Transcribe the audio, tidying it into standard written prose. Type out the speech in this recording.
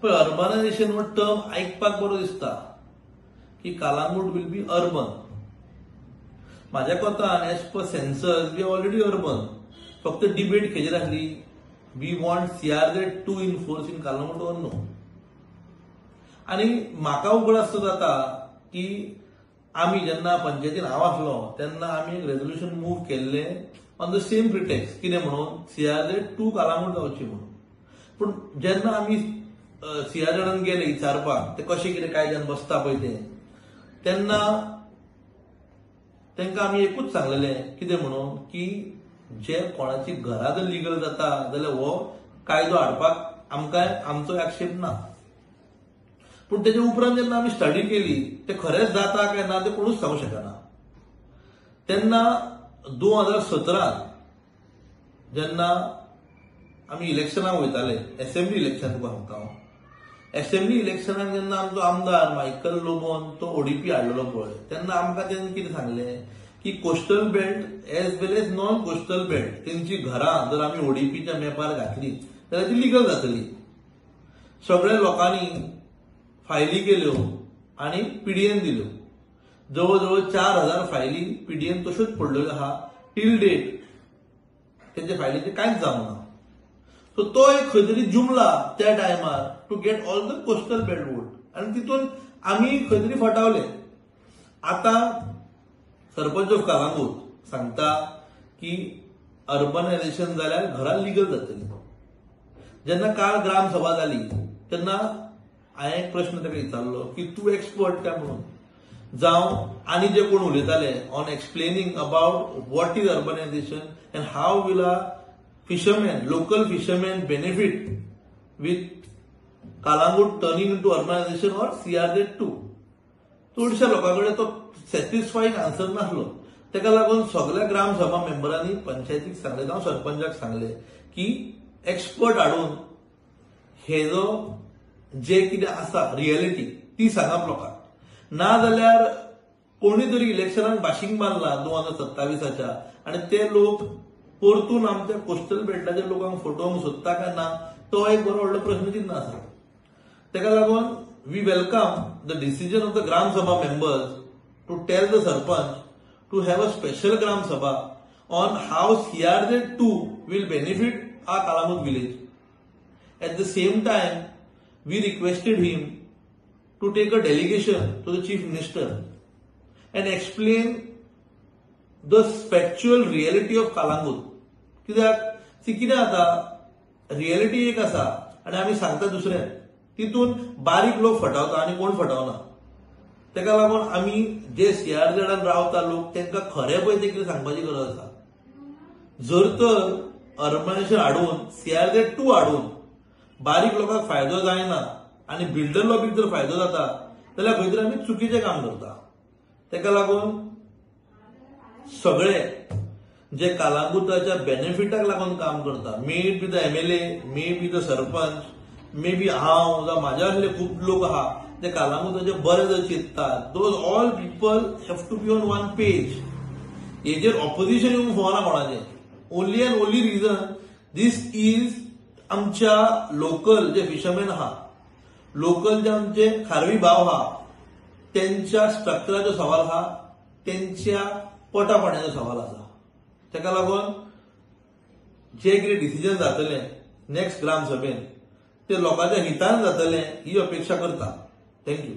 पण अर्बनायझेशन हो टर्म ऐकपाक बरो दिसता की कालांगूट विल बी अर्बन. माझ्या कोतान as per census we already urban. फक्त डिबेट खेचेर आसली we want CRZ2 in force in Calangute or no. आणि म्हाका उगड असतो जाता की आम्ही जेन्ना पंचायतीन हांव आसलो तेन्ना आम्ही एक रेझोल्युशन मूव केल्ले ऑन द सेम प्रिटेक्स्ट कितें म्हणून CRZ2 कालांगूट जावची म्हणून. पण जेन्ना आम्ही CRZ गेले विचारपाक ते कशें कितें कायद्यान बसता पळय तेन्ना तांकां आमी एकूच सांगलेलें कितें म्हणून की जे कोणाची घरां जर लिगल जाता जाल्यार हो कायदो हाडपाक आमकां आमचो आक्षेप ना. पूण तेजे उपरांत जेन्ना आमी स्टडी केली ते खरेंच जाता काय ना ते कोणूच सांगूंक शकना. तेन्ना 2017 जेन्ना आमी इलेक्शनाक वयताले असेंब्ली इलेक्शन तुका सांगता हांव. असेंब्ली इलेक्शनाक जेन्ना आमचो आमदार मायकल लोबोन तो ODP हाडलेलो पळय तेन्ना आमकां तेणें कितें सांगलें की कोस्टल बेल्ट एज वेल एज नॉन कोस्टल बेल्ट तेंची घरां जर आमी ODPच्या मॅपार घातली जाल्यार ती लिगल जातली. सगळ्या लोकांनी फायली केल्यो आणि PDN दिल्यो. जवळजवळ 4000 फायली PDN तश्योच पडलेल्यो आहा. टील डेट तेंच्या फायलीचें कांयच जावंक ना. सो तो एक खंय तरी जुमला त्या टायमार to get all the coastal belt vote आणि तितून आमी खंय तरी फटावले. आता सरपंच ऑफ कालांगूट सांगता की अर्बनायझेशन जाल्यार घरां लिगल जातली. जेन्ना काल ग्रामसभा जाली तेन्ना हांवें एक प्रश्न ताका विचारलो की तूं एक्सपर्ट काय म्हणून. जावं आनी जे कोण उलयताले on explaining about what is urbanisation and how will our fishermen, local fishermen benefit with Kalangut turning into urbanization or CRZ2. थोड्याशा लोकांकडे तो सॅटिस्फाईंग आन्सर नासलो. ताका लागून सगळ्या ग्रामसभा मेंबरांनी पंचायतीक सांगले जावं सरपंचाक सांगले की एक्सपर्ट हाडून हे जो जे कितें आसा रियलिटी ती सांगप लोकांक. ना जाल्यार कोणी तरी इलेक्शनाक बाशिंग मारला 2027च्या आणि ते लोक परतून आमच्या कोस्टल बेल्टाच्या लोकांक फटोवंक सोदता काय ना तो एक बरो व्हडलो प्रश्न चिन्ह आसा. ताका लागून we welcome the decision of the gram sabha members to tell the sarpanch to have a special gram sabha on how CRZ2 will benefit our Calangute village. At the same time we requested him to take a delegation to the chief minister and explain the factual reality of Calangute. कित्याक ती कितें जाता reality एक आसा आनी आमी सांगता दुसऱ्याक तितून बारीक लोक फटावता आनी कोण फटावना. ताका लागून आमी जे CRZान रावता लोक तांकां खरें पळय ते कितें सांगपाची गरज आसा. जर तर अर्बनायझेशन हाडून CRZ2 हाडून बारीक लोकांक फायदो जायना आनी बिल्डर लॉबीक जर फायदो जाता जाल्यार खंय तरी आमी चुकीचें काम करता. ताका लागून सगळे जे कालांगुटाच्या बेनिफिटाक लागून काम करता may be the MLA may be the sarpanch may be हांव जावं म्हाज्या असले खूब लोक आहा जे कालांगुटाचे बरें जर चिंततात those all people have to be on one page. हेजेर ऑपोजिशन येवंक फावना कोणाचें. Only and only reason this is आमच्या लोकल जे फिशरमॅन आहा लोकल जे आमचे खारवी भाव आहा त्यांच्या स्ट्रक्चराचो सवाल आहा त्यांच्या पोटा पाण्याचो सवाल आसा. ताका लागून जे कितें डिसिजन जातलें नेक्स्ट ग्राम सभेन ते लोकांच्या हितान जातलें ही अपेक्षा करता. थँक्यू.